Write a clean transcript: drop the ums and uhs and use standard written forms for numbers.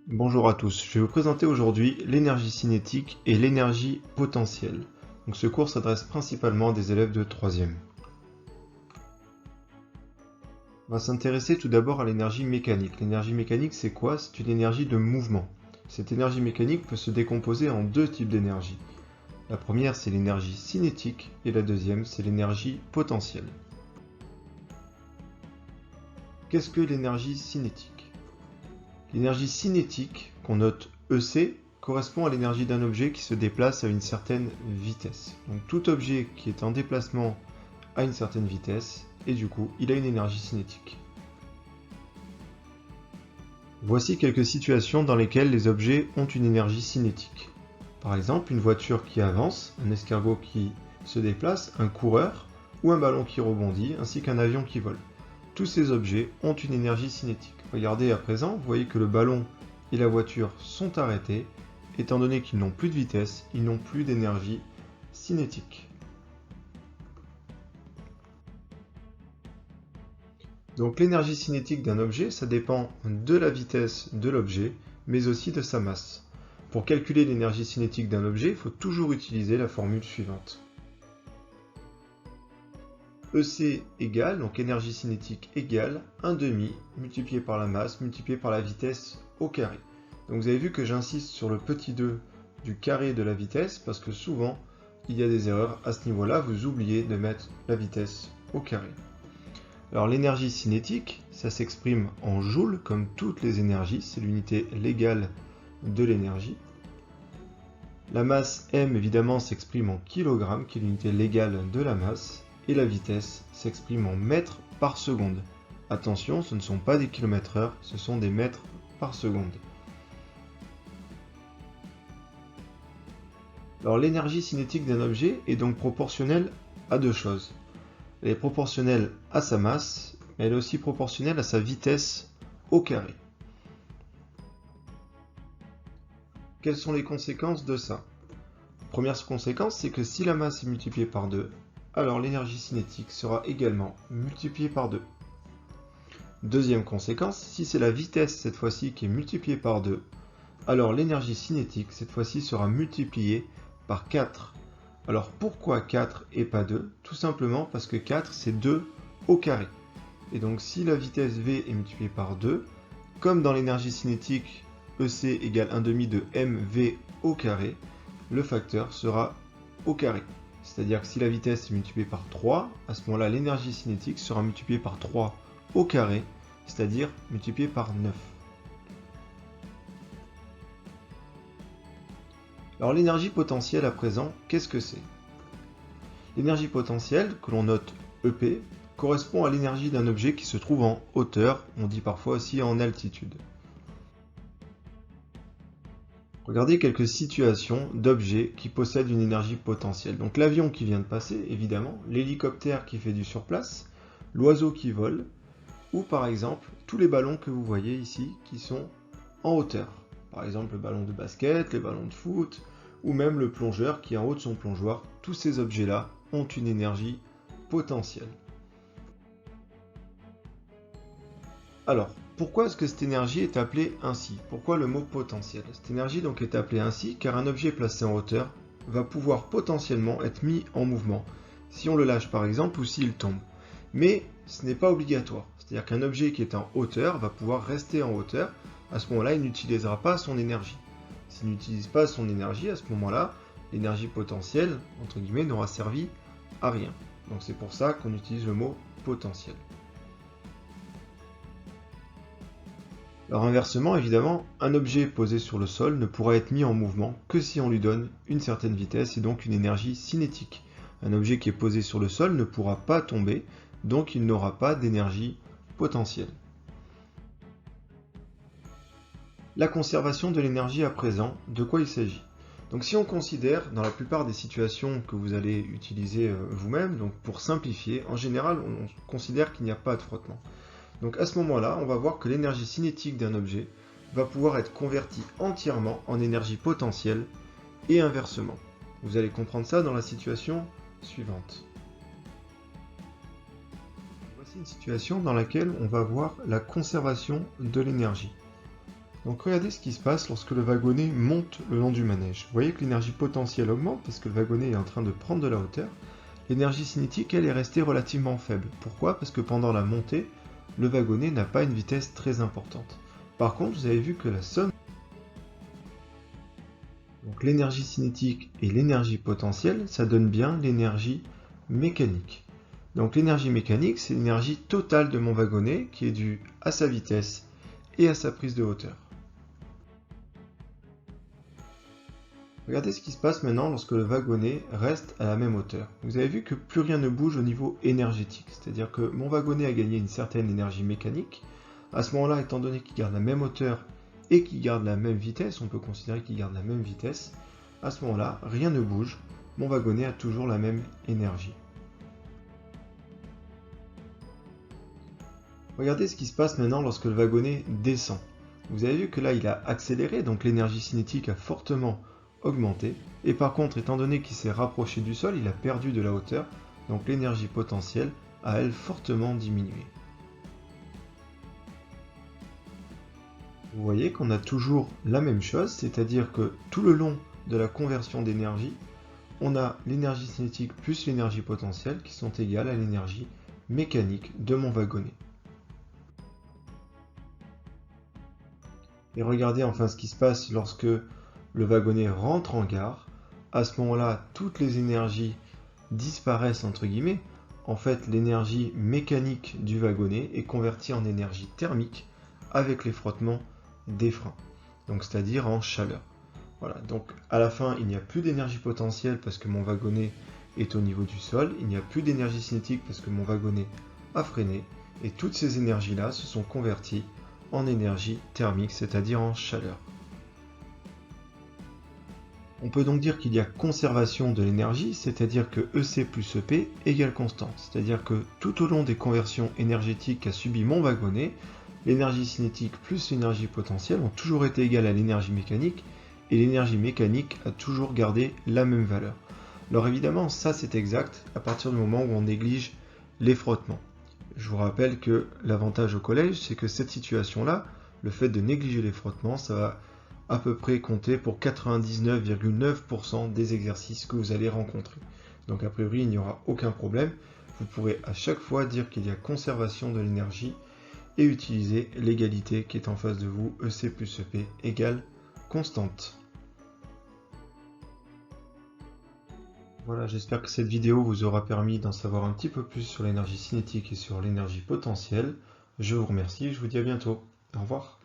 Bonjour à tous, je vais vous présenter aujourd'hui l'énergie cinétique et l'énergie potentielle. Donc ce cours s'adresse principalement à des élèves de 3e. On va s'intéresser tout d'abord à l'énergie mécanique. L'énergie mécanique, c'est quoi? C'est une énergie de mouvement. Cette énergie mécanique peut se décomposer en deux types d'énergie. La première, c'est l'énergie cinétique et la deuxième, c'est l'énergie potentielle. Qu'est-ce que l'énergie cinétique? L'énergie cinétique, qu'on note EC, correspond à l'énergie d'un objet qui se déplace à une certaine vitesse. Donc tout objet qui est en déplacement à une certaine vitesse, et du coup, il a une énergie cinétique. Voici quelques situations dans lesquelles les objets ont une énergie cinétique. Par exemple, une voiture qui avance, un escargot qui se déplace, un coureur, ou un ballon qui rebondit, ainsi qu'un avion qui vole. Tous ces objets ont une énergie cinétique. Regardez à présent, vous voyez que le ballon et la voiture sont arrêtés, étant donné qu'ils n'ont plus de vitesse, ils n'ont plus d'énergie cinétique. Donc l'énergie cinétique d'un objet, ça dépend de la vitesse de l'objet, mais aussi de sa masse. Pour calculer l'énergie cinétique d'un objet, il faut toujours utiliser la formule suivante. EC égale, donc énergie cinétique égale 1/2 multiplié par la masse multiplié par la vitesse au carré. Donc vous avez vu que j'insiste sur le petit 2 du carré de la vitesse parce que souvent il y a des erreurs à ce niveau-là, vous oubliez de mettre la vitesse au carré. Alors l'énergie cinétique, ça s'exprime en joules comme toutes les énergies, c'est l'unité légale de l'énergie. La masse m évidemment s'exprime en kilogrammes, qui est l'unité légale de la masse. Et la vitesse s'exprime en mètres par seconde. Attention, ce ne sont pas des kilomètres/heure, ce sont des mètres par seconde. Alors l'énergie cinétique d'un objet est donc proportionnelle à deux choses. Elle est proportionnelle à sa masse, mais elle est aussi proportionnelle à sa vitesse au carré. Quelles sont les conséquences de ça? Première conséquence, c'est que si la masse est multipliée par 2, alors l'énergie cinétique sera également multipliée par 2. Deuxième conséquence, si c'est la vitesse cette fois-ci qui est multipliée par 2, alors l'énergie cinétique cette fois-ci sera multipliée par 4. Alors pourquoi 4 et pas 2? Tout simplement parce que 4 c'est 2 au carré. Et donc si la vitesse v est multipliée par 2, comme dans l'énergie cinétique EC égale 1/2 de mv au carré, le facteur sera au carré. C'est-à-dire que si la vitesse est multipliée par 3, à ce moment-là, l'énergie cinétique sera multipliée par 3 au carré, c'est-à-dire multipliée par 9. Alors l'énergie potentielle à présent, qu'est-ce que c'est? L'énergie potentielle, que l'on note EP, correspond à l'énergie d'un objet qui se trouve en hauteur, on dit parfois aussi en altitude. Regardez quelques situations d'objets qui possèdent une énergie potentielle. Donc l'avion qui vient de passer, évidemment, l'hélicoptère qui fait du surplace, l'oiseau qui vole, ou par exemple tous les ballons que vous voyez ici qui sont en hauteur. Par exemple le ballon de basket, les ballons de foot, ou même le plongeur qui est en haut de son plongeoir. Tous ces objets-là ont une énergie potentielle. Alors, pourquoi est-ce que cette énergie est appelée ainsi? Pourquoi le mot potentiel? Cette énergie donc est appelée ainsi car un objet placé en hauteur va pouvoir potentiellement être mis en mouvement si on le lâche par exemple ou s'il tombe. Mais ce n'est pas obligatoire. C'est-à-dire qu'un objet qui est en hauteur va pouvoir rester en hauteur. À ce moment-là, il n'utilisera pas son énergie. S'il n'utilise pas son énergie, à ce moment-là, l'énergie potentielle, entre guillemets, n'aura servi à rien. Donc c'est pour ça qu'on utilise le mot potentiel. Alors inversement, évidemment, un objet posé sur le sol ne pourra être mis en mouvement que si on lui donne une certaine vitesse et donc une énergie cinétique. Un objet qui est posé sur le sol ne pourra pas tomber, donc il n'aura pas d'énergie potentielle. La conservation de l'énergie à présent, de quoi il s'agit? Donc si on considère, dans la plupart des situations que vous allez utiliser vous-même, donc pour simplifier, en général on considère qu'il n'y a pas de frottement. Donc à ce moment-là, on va voir que l'énergie cinétique d'un objet va pouvoir être convertie entièrement en énergie potentielle et inversement. Vous allez comprendre ça dans la situation suivante. Voici une situation dans laquelle on va voir la conservation de l'énergie. Donc regardez ce qui se passe lorsque le wagonnet monte le long du manège. Vous voyez que l'énergie potentielle augmente parce que le wagonnet est en train de prendre de la hauteur. L'énergie cinétique, elle, est restée relativement faible. Pourquoi? Parce que pendant la montée, le wagonnet n'a pas une vitesse très importante. Par contre, vous avez vu que la somme, donc l'énergie cinétique et l'énergie potentielle, ça donne bien l'énergie mécanique. Donc l'énergie mécanique, c'est l'énergie totale de mon wagonnet qui est due à sa vitesse et à sa prise de hauteur. Regardez ce qui se passe maintenant lorsque le wagonnet reste à la même hauteur. Vous avez vu que plus rien ne bouge au niveau énergétique, c'est-à-dire que mon wagonnet a gagné une certaine énergie mécanique. À ce moment-là, étant donné qu'il garde la même hauteur et qu'il garde la même vitesse, on peut considérer qu'il garde la même vitesse, à ce moment-là, rien ne bouge, mon wagonnet a toujours la même énergie. Regardez ce qui se passe maintenant lorsque le wagonnet descend. Vous avez vu que là, il a accéléré, donc l'énergie cinétique a fortement augmenté, et par contre, étant donné qu'il s'est rapproché du sol, il a perdu de la hauteur, donc l'énergie potentielle a elle fortement diminué. Vous voyez qu'on a toujours la même chose, c'est-à-dire que tout le long de la conversion d'énergie, on a l'énergie cinétique plus l'énergie potentielle qui sont égales à l'énergie mécanique de mon wagonnet. Et regardez enfin ce qui se passe lorsque le wagonnet rentre en gare. À ce moment-là, toutes les énergies disparaissent entre guillemets. En fait, l'énergie mécanique du wagonnet est convertie en énergie thermique avec les frottements des freins, donc c'est-à-dire en chaleur. Voilà, donc à la fin, il n'y a plus d'énergie potentielle parce que mon wagonnet est au niveau du sol, il n'y a plus d'énergie cinétique parce que mon wagonnet a freiné, et toutes ces énergies-là se sont converties en énergie thermique, c'est-à-dire en chaleur. On peut donc dire qu'il y a conservation de l'énergie, c'est-à-dire que EC plus EP égale constante. C'est-à-dire que tout au long des conversions énergétiques qu'a subi mon wagonnet, l'énergie cinétique plus l'énergie potentielle ont toujours été égales à l'énergie mécanique, et l'énergie mécanique a toujours gardé la même valeur. Alors évidemment, ça c'est exact à partir du moment où on néglige les frottements. Je vous rappelle que l'avantage au collège, c'est que cette situation-là, le fait de négliger les frottements, ça va à peu près compter pour 99,9% des exercices que vous allez rencontrer. Donc a priori, il n'y aura aucun problème. Vous pourrez à chaque fois dire qu'il y a conservation de l'énergie et utiliser l'égalité qui est en face de vous, EC plus EP égale constante. Voilà, j'espère que cette vidéo vous aura permis d'en savoir un petit peu plus sur l'énergie cinétique et sur l'énergie potentielle. Je vous remercie et je vous dis à bientôt. Au revoir.